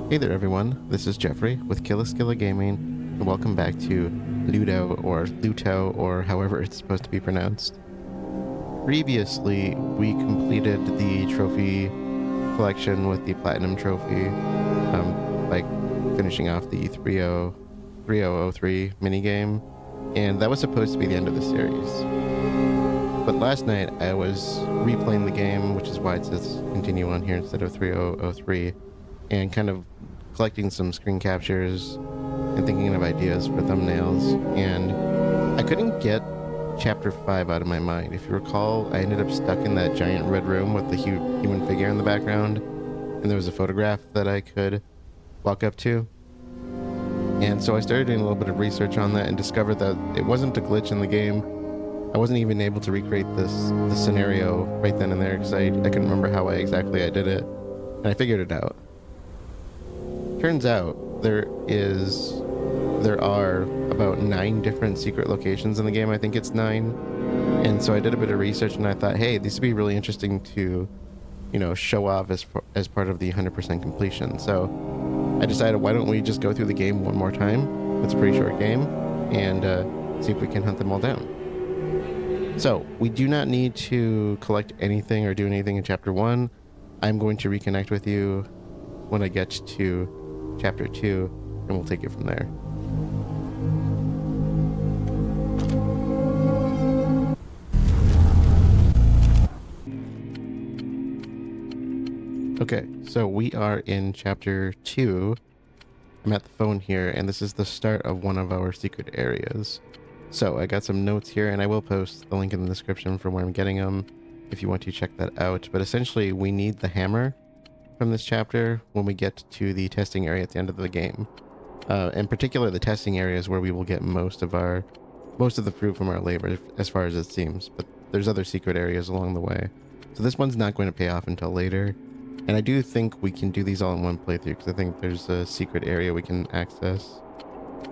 Hey there everyone, this is Jeffrey with Killaskila Gaming, and welcome back to LUTO, or however it's supposed to be pronounced. Previously, we completed the trophy collection with the Platinum Trophy by finishing off the 3003 minigame, and that was supposed to be the end of the series. But last night I was replaying the game, which is why it says continue on here instead of 3003, and kind of collecting some screen captures and thinking of ideas for thumbnails, and I couldn't get chapter 5 out of my mind. If you recall, I ended up stuck in that giant red room with the human figure in the background, and there was a photograph that I could walk up to. And so I started doing a little bit of research on that and discovered that it wasn't a glitch in the game. I wasn't even able to recreate this scenario right then and there because I couldn't remember how exactly I did it, and I figured it out. Turns out there are about 9 different secret locations in the game. I think it's 9. And so I did a bit of research and I thought, hey, these would be really interesting to, show off as part of the 100% completion. So I decided, why don't we just go through the game one more time? It's a pretty short game, and see if we can hunt them all down. So we do not need to collect anything or do anything in chapter 1. I'm going to reconnect with you when I get to chapter 2, and we'll take it from there. Okay, so we are in chapter 2. I'm at the phone here, and this is the start of one of our secret areas. So I got some notes here, and I will post the link in the description for where I'm getting them if you want to check that out. But essentially, we need the hammer from this chapter when we get to the testing area at the end of the game. In particular, the testing area is where we will get most of the fruit from our labor, as far as it seems. But there's other secret areas along the way, so this one's not going to pay off until later. And I do think we can do these all in one playthrough, because I think there's a secret area we can access,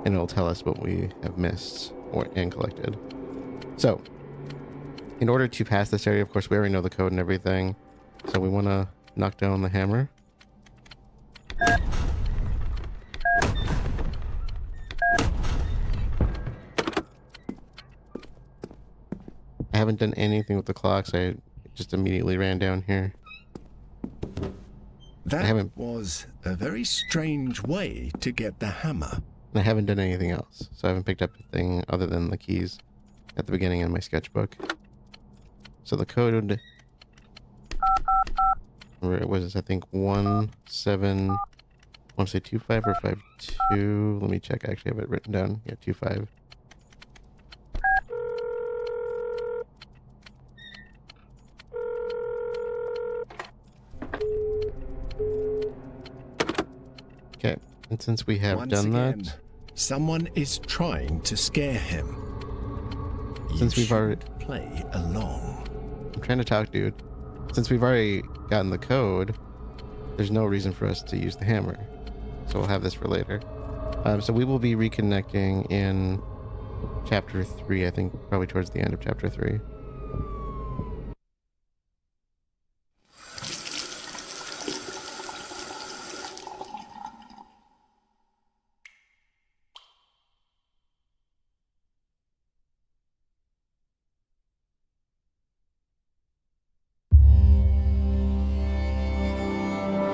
and it'll tell us what we have missed and collected. So, in order to pass this area, of course, we already know the code and everything, so we want to knock down the hammer. I haven't done anything with the clocks. I just immediately ran down here. That was a very strange way to get the hammer. I haven't done anything else, so I haven't picked up a thing other than the keys at the beginning in my sketchbook. So the code, where it was, I think 17, I want to say 25 or 52. Let me check. I actually have it written down. Yeah, 25. Okay, and since we have done that, someone is trying to scare him. Since we've already play along. I'm trying to talk, dude. Since we've already gotten the code, there's no reason for us to use the hammer. So we'll have this for later. So we will be reconnecting in chapter 3, I think, probably towards the end of chapter 3.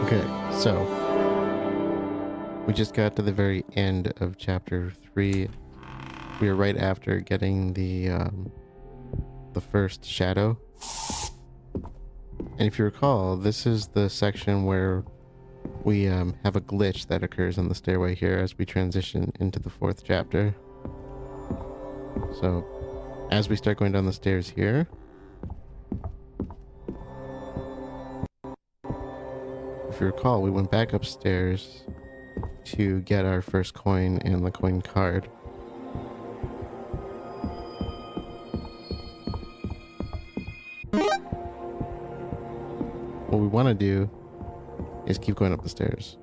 Okay, so we just got to the very end of chapter 3. We are right after getting the first shadow. And if you recall, this is the section where we have a glitch that occurs on the stairway here as we transition into the 4th chapter. So as we start going down the stairs here, if you recall, we went back upstairs to get our first coin and the coin card. What we want to do is keep going up the stairs.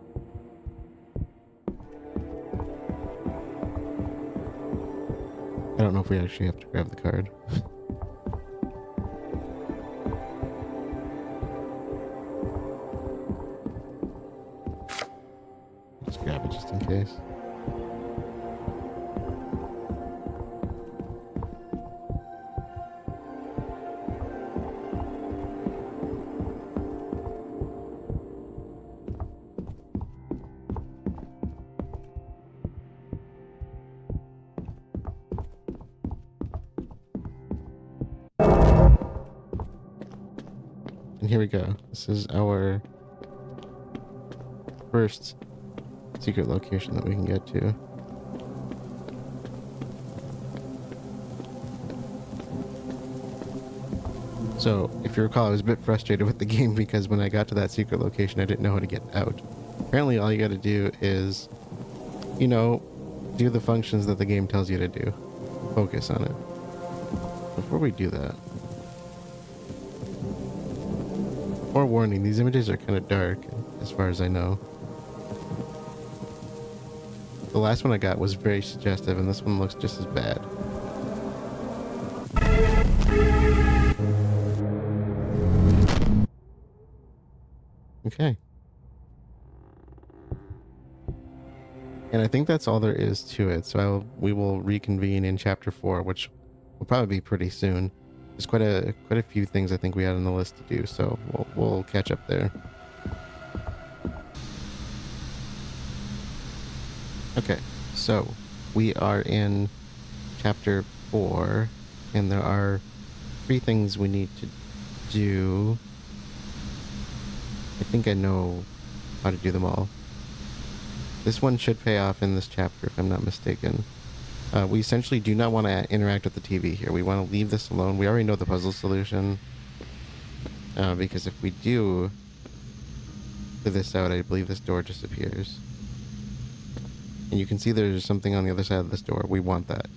I don't know if we actually have to grab the card. just in case. And here we go. This is our first secret location that we can get to. So, if you recall, I was a bit frustrated with the game because when I got to that secret location, I didn't know how to get out. Apparently, all you gotta do is, you know, do the functions that the game tells you to do. Focus on it. Before we do that, forewarning, these images are kind of dark, as far as I know. The last one I got was very suggestive, and this one looks just as bad. Okay. And I think that's all there is to it, so we will reconvene in chapter 4, which will probably be pretty soon. There's quite a few things I think we had on the list to do, so we'll catch up there. Okay, so we are in chapter 4, and there are 3 things we need to do. I think I know how to do them all. This one should pay off in this chapter, if I'm not mistaken. We essentially do not want to interact with the TV here. We want to leave this alone. We already know the puzzle solution. Because if we do clear this out, I believe this door disappears. And you can see there's something on the other side of this door. We want that.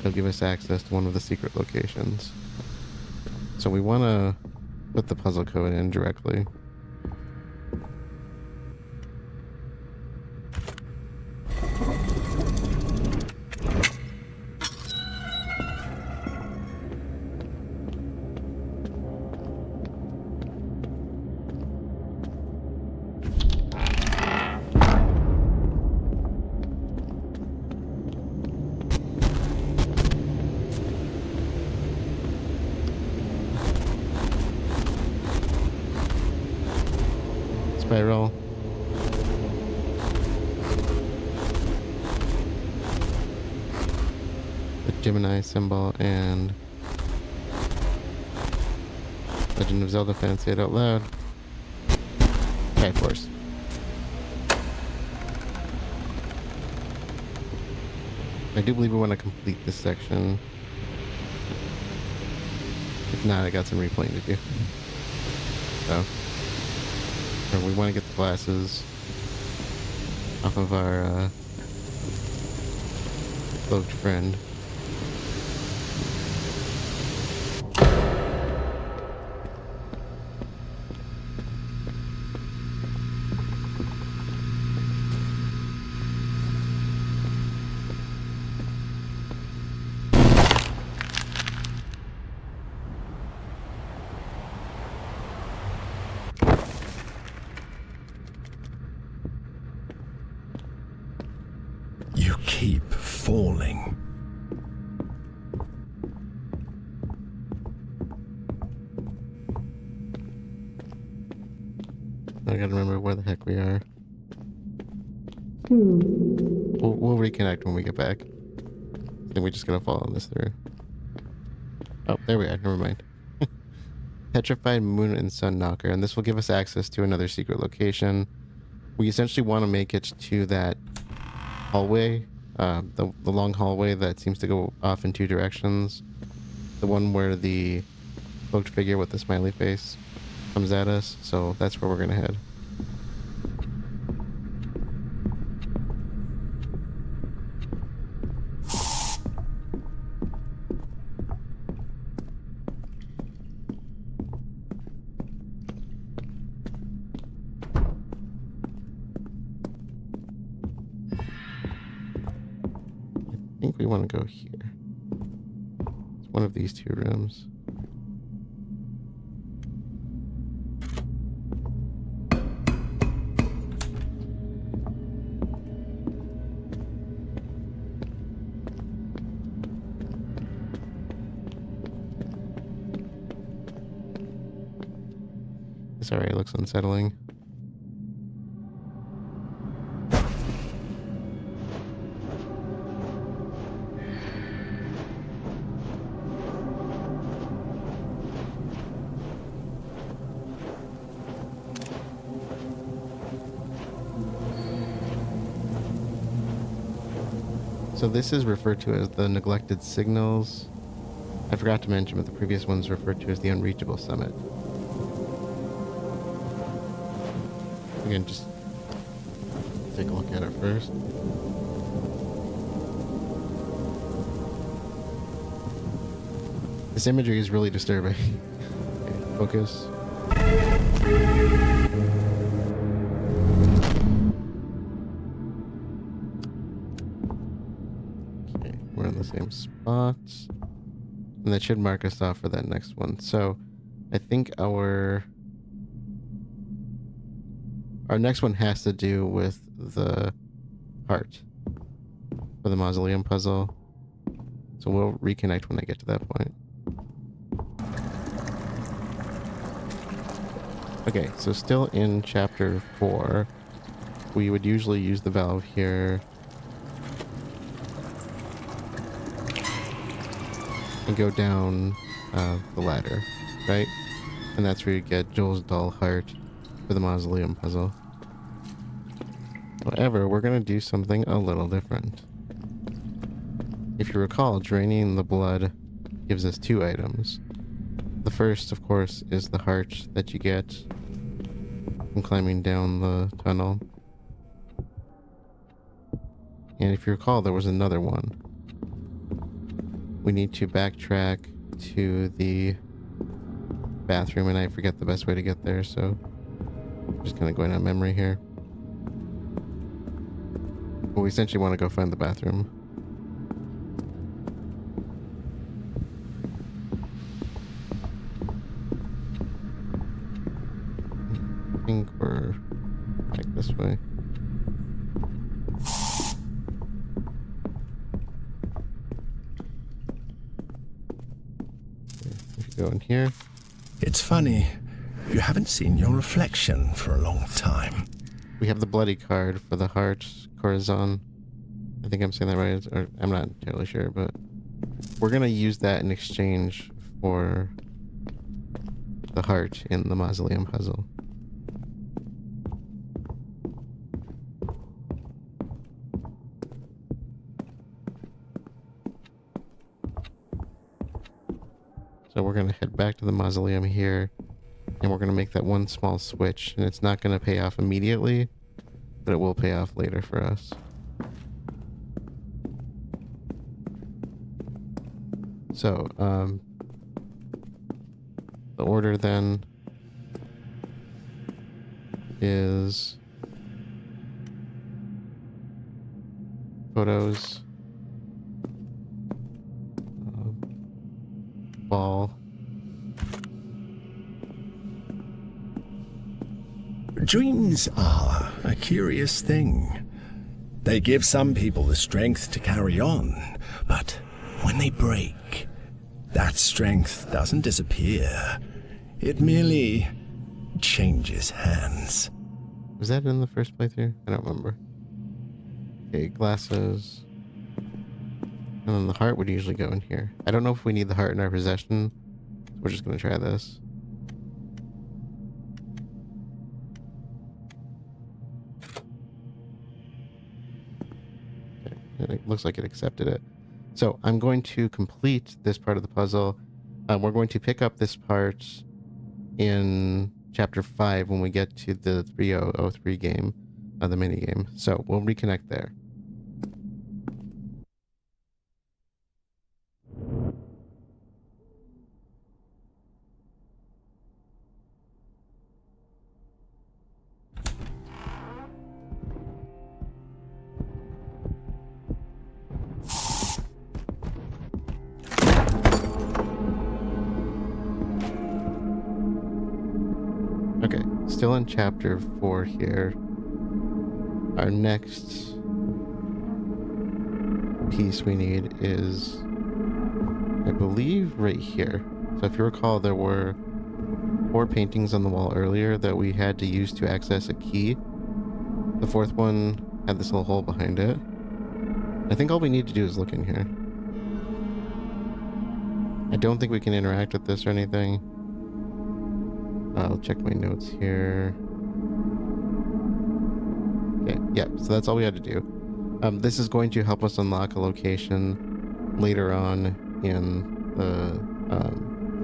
It'll give us access to one of the secret locations. So we want to put the puzzle code in directly. Spiral. The Gemini symbol and Legend of Zelda fans say it out loud. Okay, of course. I do believe we want to complete this section. If not, I got some replaying to do. So. Or we want to get the glasses off of our cloaked friend. You keep falling. I gotta remember where the heck we are. We'll reconnect when we get back. Then we just gotta follow this through. Oh, there we are. Never mind. Petrified Moon and Sun Knocker, and this will give us access to another secret location. We essentially want to make it to that hallway, the long hallway that seems to go off in 2 directions. The one where the cloaked figure with the smiley face comes at us, so that's where we're gonna head. I think we want to go here. It's one of these 2 rooms. Sorry, it looks unsettling. So this is referred to as the neglected signals. I forgot to mention, but the previous one's referred to as the Unreachable Summit. Again, just take a look at it first. This imagery is really disturbing. Okay, focus. Okay, we're in the same spot. And that should mark us off for that next one. So I think our next one has to do with the heart for the mausoleum puzzle. So we'll reconnect when I get to that point. Okay, so still in chapter 4, we would usually use the valve here and go down the ladder, right? And that's where you get Joel's doll heart for the mausoleum puzzle. However, we're going to do something a little different. If you recall, draining the blood gives us 2 items. The first, of course, is the heart that you get from climbing down the tunnel. And if you recall, there was another one. We need to backtrack to the bathroom, and I forget the best way to get there, so I'm just kind of going on memory here. But we essentially want to go find the bathroom. I think we're back this way. If you go in here. It's funny, you haven't seen your reflection for a long time. We have the bloody card for the heart, Corazon. I think I'm saying that right, or I'm not entirely sure, but we're gonna use that in exchange for the heart in the mausoleum puzzle. So we're gonna head back to the mausoleum here, and we're gonna make that one small switch, and it's not gonna pay off immediately, but it will pay off later for us. So, the order then is photos, ball. Dreams are a curious thing. They give some people the strength to carry on, but when they break, that strength doesn't disappear. It merely changes hands. Was that in the first playthrough? I don't remember. Okay, glasses. And then the heart would usually go in here. I don't know if we need the heart in our possession. We're just going to try this. Okay, and it looks like it accepted it. So I'm going to complete this part of the puzzle. We're going to pick up this part in chapter 5 when we get to the 3003 game, the mini game. So we'll reconnect there. Okay, still in chapter 4 here. Our next piece we need is, I believe, right here. So if you recall, there were 4 paintings on the wall earlier that we had to use to access a key. The 4th one had this little hole behind it. I think all we need to do is look in here. I don't think we can interact with this or anything. I'll check my notes here. Okay, yeah, so that's all we had to do. This is going to help us unlock a location later on in the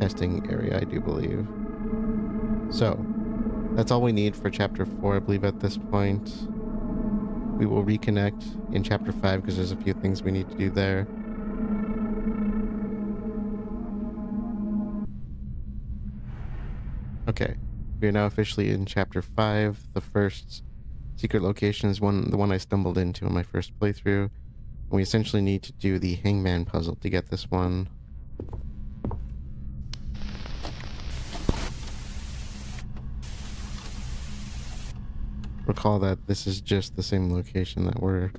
testing area, I do believe. So, that's all we need for Chapter 4, I believe, at this point. We will reconnect in Chapter 5 because there's a few things we need to do there. Okay, we are now officially in Chapter 5. The first secret location is the one I stumbled into in my first playthrough. We essentially need to do the hangman puzzle to get this one. Recall that this is just the same location that we're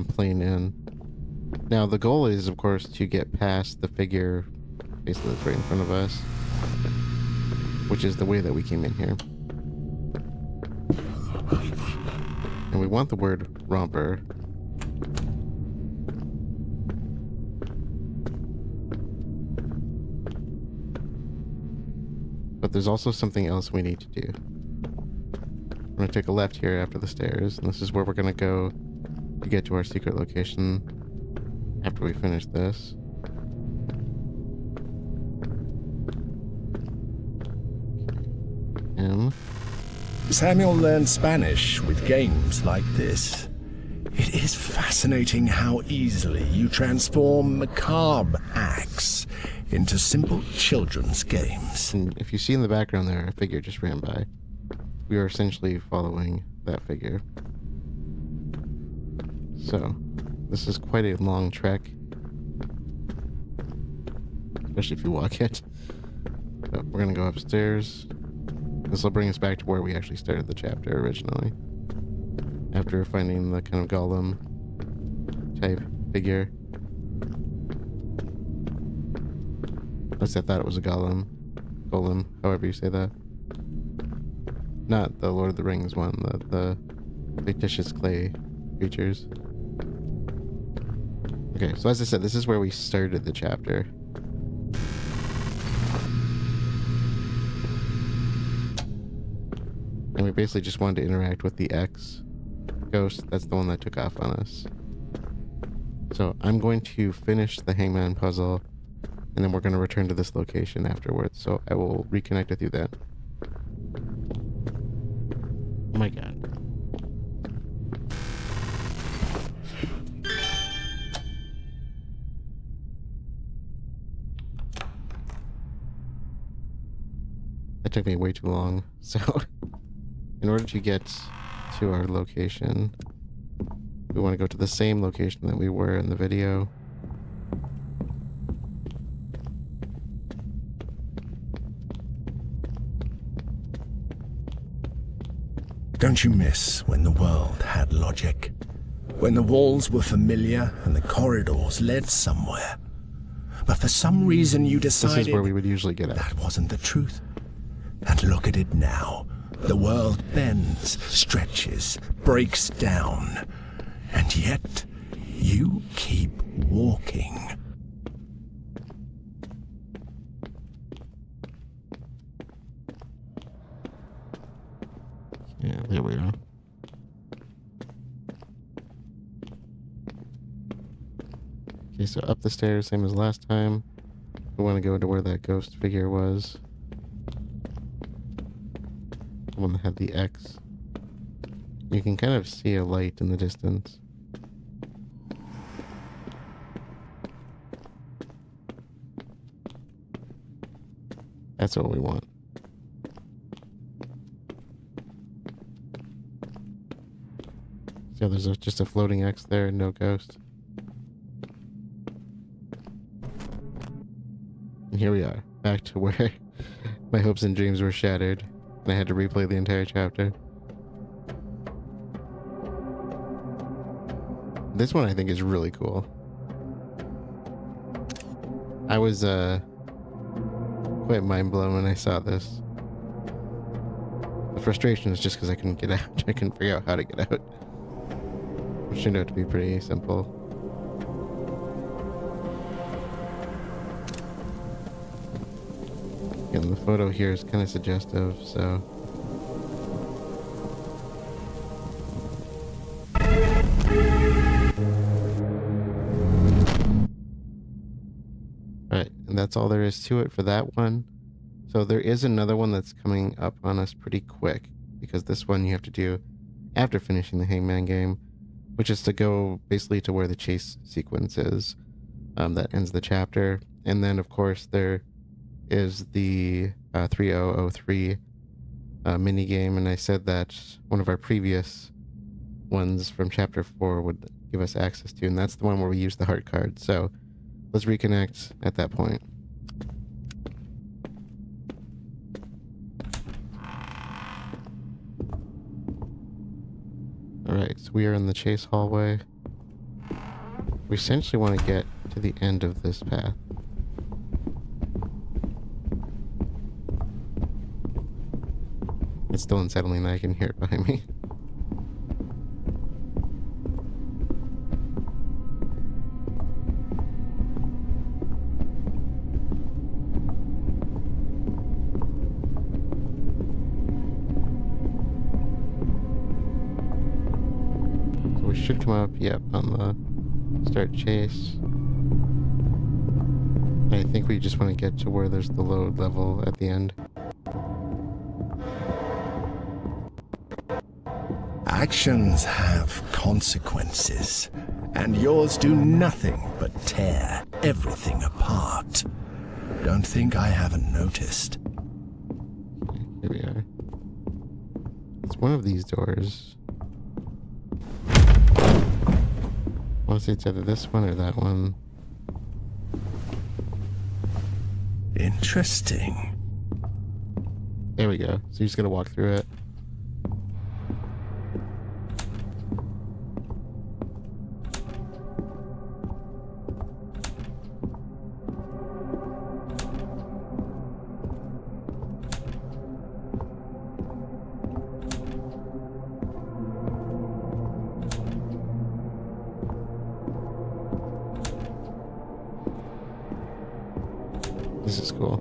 playing in. Now the goal is, of course, to get past the figure basically that's right in front of us, which is the way that we came in here. And we want the word romper. But there's also something else we need to do. We're going to take a left here after the stairs, and this is where we're going to go to get to our secret location after we finish this. Samuel learned Spanish with games like this. It is fascinating how easily you transform macabre acts into simple children's games. And if you see in the background there, a figure just ran by. We are essentially following that figure. So, this is quite a long trek. Especially if you walk it. So, we're gonna go upstairs. This will bring us back to where we actually started the chapter originally. After finding the kind of golem type figure. At least I thought it was a golem. Golem, however you say that. Not the Lord of the Rings one, the fictitious clay creatures. Okay, so as I said, this is where we started the chapter. And we basically just wanted to interact with the X ghost. That's the one that took off on us. So I'm going to finish the hangman puzzle, and then we're going to return to this location afterwards. So I will reconnect with you then. Oh my god. That took me way too long. So, in order to get to our location, we want to go to the same location that we were in the video. Don't you miss when the world had logic? When the walls were familiar and the corridors led somewhere? But for some reason you decided this is where we would usually get at. That wasn't the truth. And look at it now. The world bends, stretches, breaks down. And yet, you keep walking. Yeah, there we are. Okay, so up the stairs, same as last time. We want to go to where that ghost figure was. The one that had the X. You can kind of see a light in the distance. That's what we want. So there's just a floating X there and no ghost. And here we are, back to where my hopes and dreams were shattered, and I had to replay the entire chapter. This one I think is really cool. I was quite mind blown when I saw this. The frustration is just because I couldn't get out. I couldn't figure out how to get out. Which turned out to be pretty simple. And the photo here is kind of suggestive, so... Alright, and that's all there is to it for that one. So there is another one that's coming up on us pretty quick, because this one you have to do after finishing the Hangman game, which is to go basically to where the chase sequence is. That ends the chapter. And then, of course, there is the 3003 mini game, and I said that one of our previous ones from chapter 4 would give us access to, and that's the one where we use the heart card. So let's reconnect at that point. Alright, so we are in the chase hallway. We essentially want to get to the end of this path. It's still unsettling that I can hear it behind me. So we should come up, yep, on the start chase. I think we just want to get to where there's the load level at the end. Actions have consequences, and yours do nothing but tear everything apart. Don't think I haven't noticed. Here we are. It's one of these doors. I want to say it's either this one or that one. Interesting. There we go. So you just gotta walk through it. This is cool.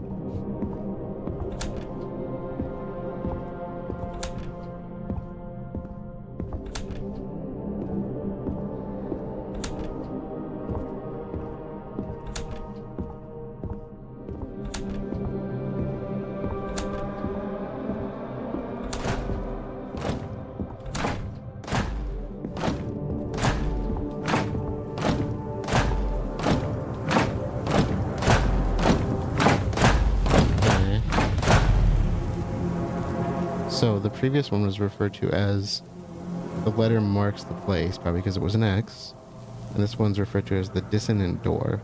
So the previous one was referred to as the letter marks the place, probably because it was an X. And this one's referred to as the dissonant door.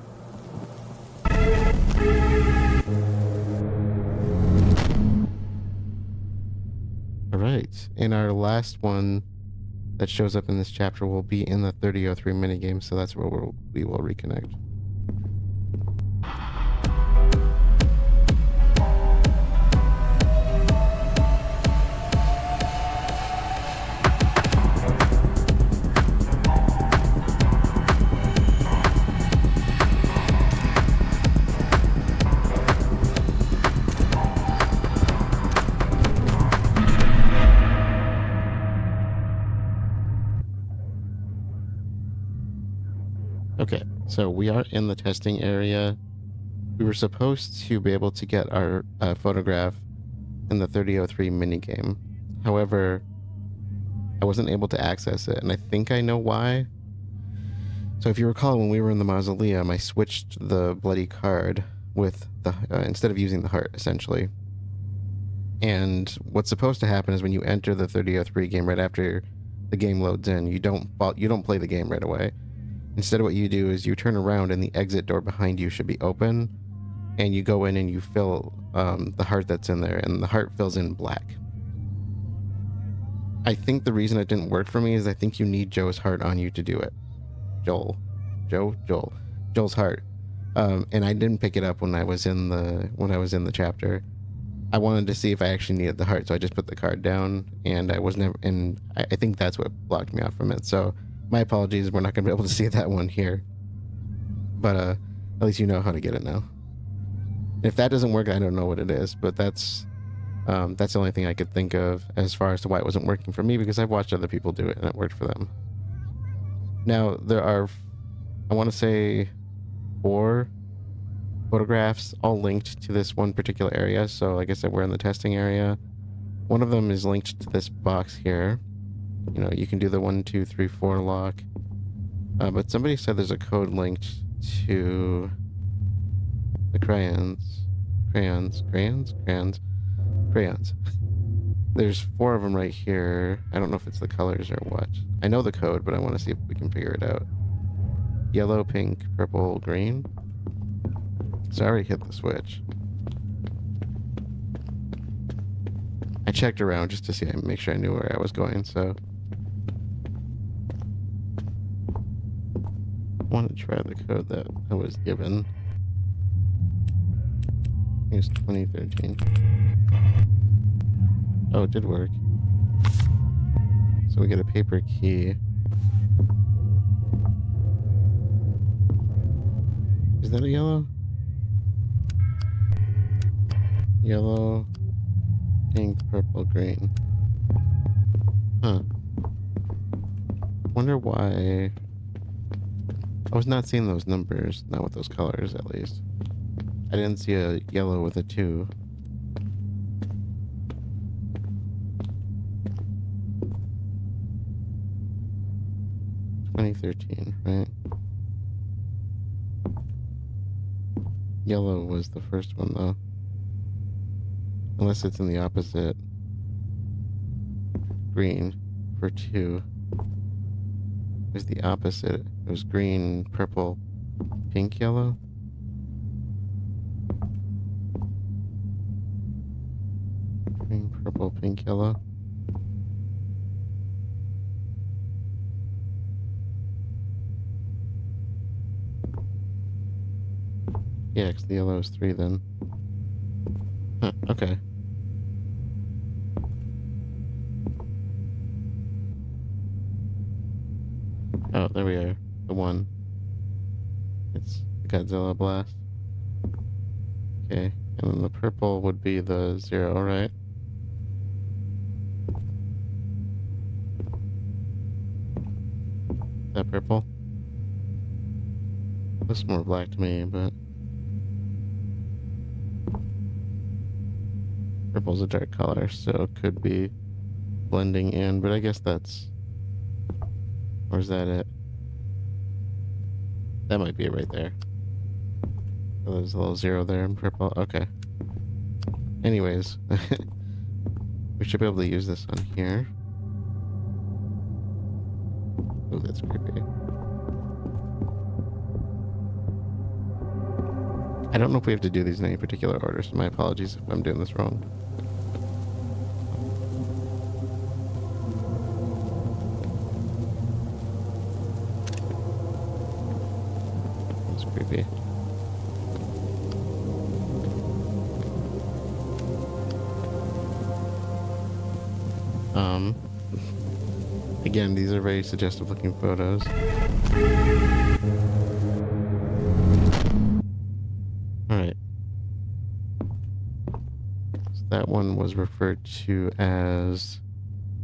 Alright, and our last one that shows up in this chapter will be in the 3003 minigame, so that's where we will reconnect. Okay, so we are in the testing area. We were supposed to be able to get our photograph in the 3003 minigame. However, I wasn't able to access it, and I think I know why. So if you recall, when we were in the mausoleum, I switched the bloody card with the instead of using the heart, essentially. And what's supposed to happen is when you enter the 3003 game right after the game loads in, you don't play the game right away. Instead, what you do is you turn around and the exit door behind you should be open, and you go in and you fill the heart that's in there, and the heart fills in black. I think the reason it didn't work for me is I think you need Joe's heart on you to do it. Joel's heart. And I didn't pick it up when I was in the chapter. I wanted to see if I actually needed the heart, so I just put the card down, and I think that's what blocked me off from it. So my apologies, we're not going to be able to see that one here. But at least you know how to get it now. If that doesn't work, I don't know what it is, but that's the only thing I could think of as far as to why it wasn't working for me, because I've watched other people do it and it worked for them. Now, there are, I want to say, 4 photographs all linked to this one particular area. So like I said, we're in the testing area. One of them is linked to this box here. You know, you can do the 1, 2, 3, 4 lock. But somebody said there's a code linked to the crayons. There's 4 of them right here. I don't know if it's the colors or what. I know the code, but I want to see if we can figure it out. Yellow, pink, purple, green. So I already hit the switch. I checked around just to see, make sure I knew where I was going, so. I want to try the code that I was given. Here's 2013. Oh, it did work. So we get a paper key. Is that a yellow? Yellow, pink, purple, green. Huh. Wonder why I was not seeing those numbers, not with those colors at least. I didn't see a yellow with a 2. $2013, right? Yellow was the first one though. Unless it's in the opposite. Green for 2. It was the opposite. It was green, purple, pink, yellow. Green, purple, pink, yellow. Yeah, 'cause the yellow is 3 then. Huh, okay. Oh, there we are. The 1. It's the Godzilla blast. Okay, and then the purple would be the 0, right? That purple? Looks more black to me, but purple's a dark color, so it could be blending in, but I guess that's... Or is that it? That might be it right there. Oh, there's a little 0 there in purple. Okay. Anyways, we should be able to use this on here. Oh, that's creepy. I don't know if we have to do these in any particular order, so my apologies if I'm doing this wrong. That's creepy. Again, these are very suggestive looking photos. Alright. So that one was referred to as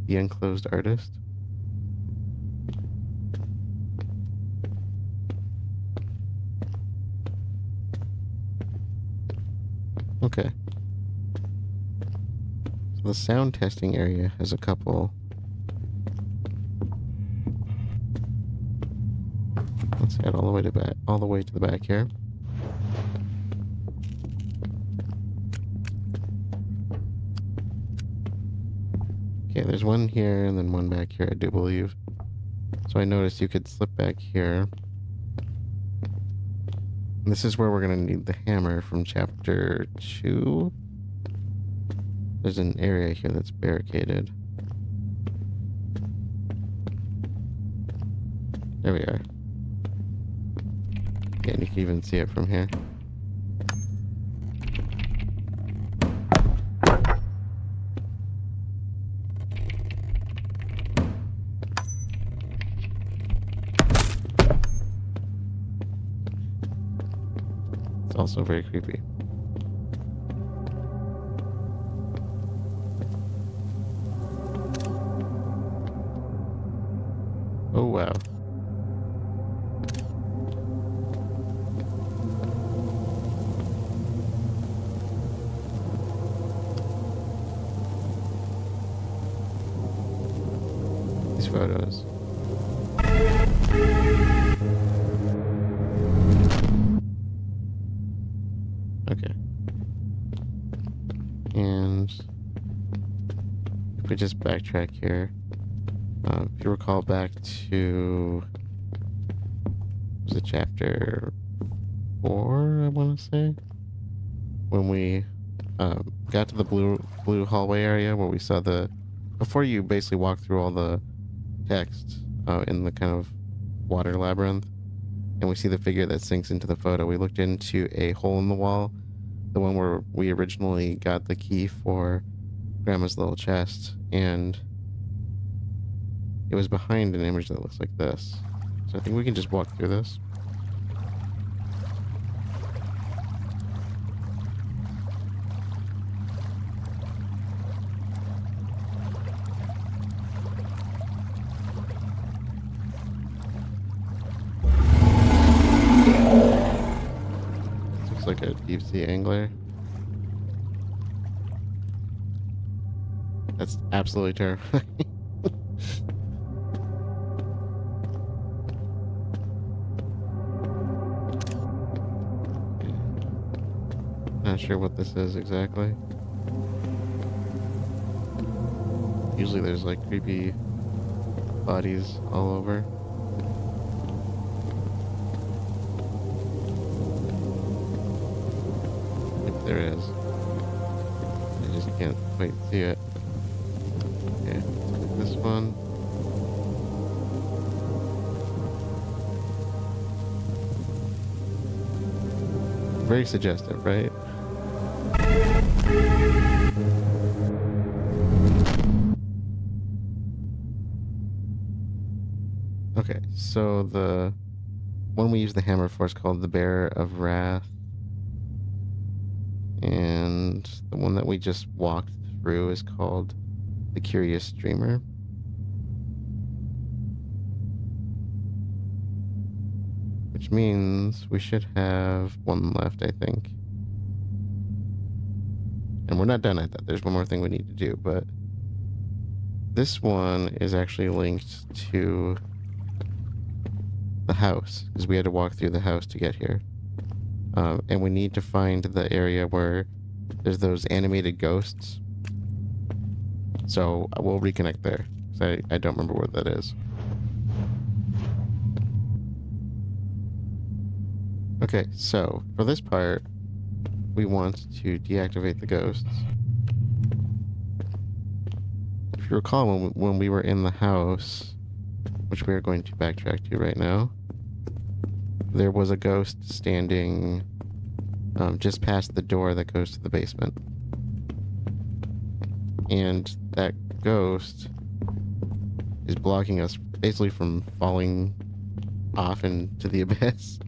the enclosed artist. Okay. So the sound testing area has a couple. Let's head all the way to the back here. Okay, there's one here and then one back here, I do believe. So I noticed you could slip back here. And this is where we're going to need the hammer from chapter 2. There's an area here that's barricaded. There we are. Yeah, and you can even see it from here. It's also very creepy. Oh, wow. These photos. Okay. And if we just backtrack here, if you recall back to, was it chapter 4, I want to say? When we got to the blue hallway area where we saw before you basically walk through all the text in the kind of water labyrinth, and we see the figure that sinks into the photo, we looked into a hole in the wall, the one where we originally got the key for Grandma's little chest, and it was behind an image that looks like this. So I think we can just walk through this. Looks like a deep sea angler. That's absolutely terrifying. Not sure what this is exactly. Usually there's like creepy bodies all over. If there is. I just can't quite see it. Okay, this one. Very suggestive, right? Okay, so the one we use the hammer for is called the Bearer of Wrath. And the one that we just walked through is called the Curious Dreamer. Which means we should have one left, I think. And we're not done at that. There's one more thing we need to do, but this one is actually linked to the house, because we had to walk through the house to get here. And we need to find the area where there's those animated ghosts. So we'll reconnect there, because I don't remember where that is. Okay, so for this part, we want to deactivate the ghosts. If you recall, when we were in the house, which we are going to backtrack to right now, there was a ghost standing just past the door that goes to the basement. And that ghost is blocking us basically from falling off into the abyss.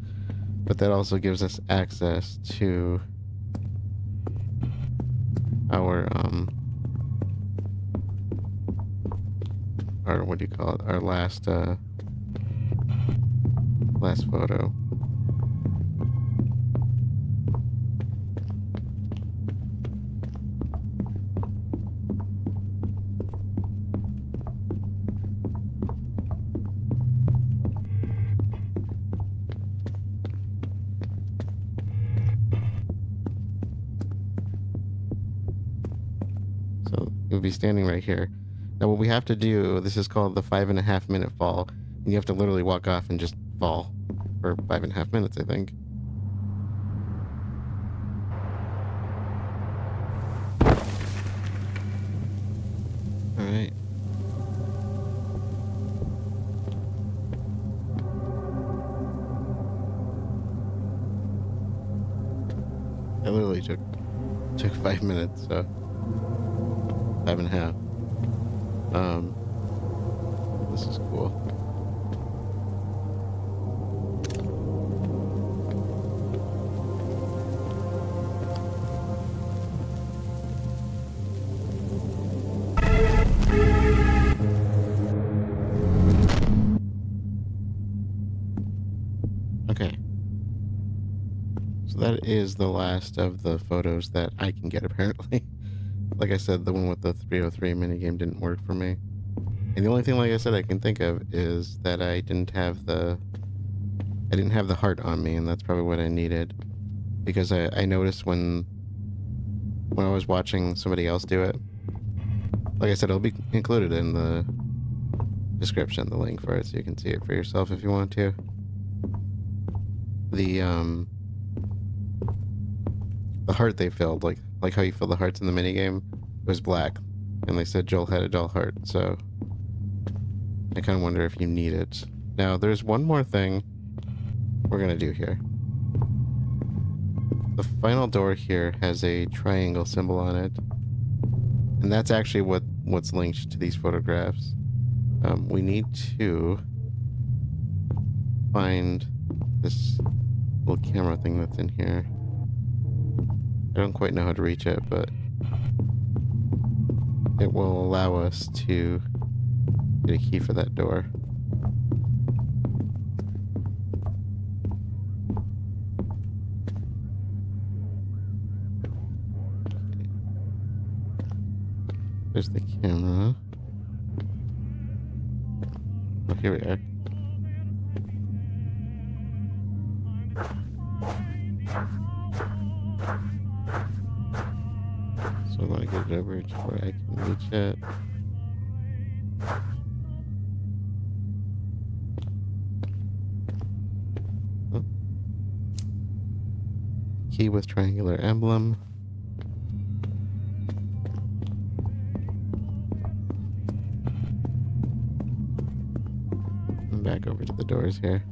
But that also gives us access to our what do you call it? Our last photo. So you'll be standing right here. Now what we have to do, this is called the 5.5 minute fall. And you have to literally walk off and just fall for 5.5 minutes, I think. Alright. took 5 minutes, so 5.5. This is cool. Okay. So that is the last of the photos that I can get, apparently. Like I said, the one with the 303 minigame didn't work for me. And the only thing, like I said, I can think of is that I didn't have the heart on me, and that's probably what I needed. Because I noticed when I was watching somebody else do it, like I said, it'll be included in the description, the link for it, so you can see it for yourself if you want to. The heart they filled, like how you fill the hearts in the minigame, was black. And they said Joel had a dull heart, so I kind of wonder if you need it. Now, there's one more thing we're going to do here. The final door here has a triangle symbol on it. And that's actually what's linked to these photographs. We need to find this little camera thing that's in here. I don't quite know how to reach it, but it will allow us to get a key for that door. There's the camera. Oh, here we are. So I want to get it over to where I can reach it. Oh. Key with triangular emblem. And back over to the doors here.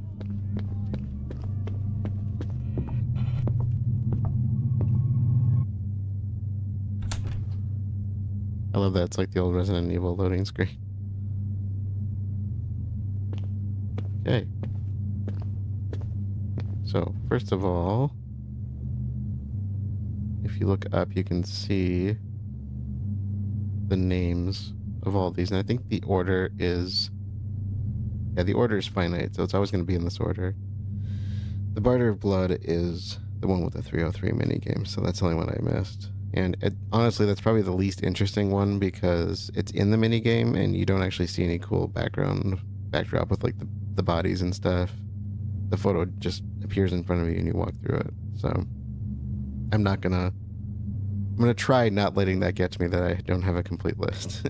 I love that. It's like the old Resident Evil loading screen. Okay. So, first of all, if you look up, you can see the names of all these. And I think the order is... Yeah, the order is finite, so it's always going to be in this order. The Barter of Blood is the one with the 303 minigame, so that's the only one I missed. And honestly, that's probably the least interesting one because it's in the minigame and you don't actually see any cool backdrop with like the bodies and stuff. The photo just appears in front of you and you walk through it. So I'm gonna try not letting that get to me that I don't have a complete list.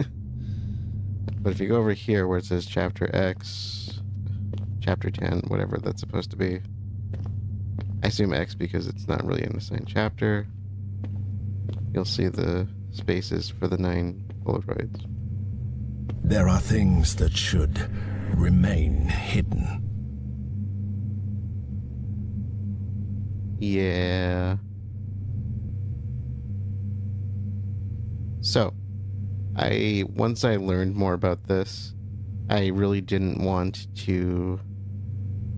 But if you go over here where it says Chapter X, Chapter 10, whatever that's supposed to be, I assume X because it's not really an assigned chapter. You'll see the spaces for the 9 polaroids. There are things that should remain hidden. Yeah. So, once I learned more about this, I really didn't want to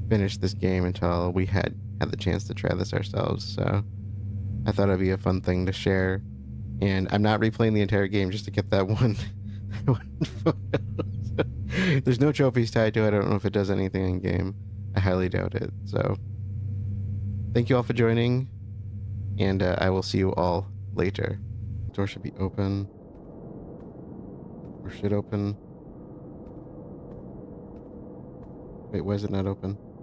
finish this game until we had the chance to try this ourselves, so I thought it'd be a fun thing to share. And I'm not replaying the entire game just to get that one photo. So, there's no trophies tied to it. I don't know if it does anything in game. I highly doubt it. So thank you all for joining, and I will see you all later. The door should be open. Or should open. Wait, why is it not open?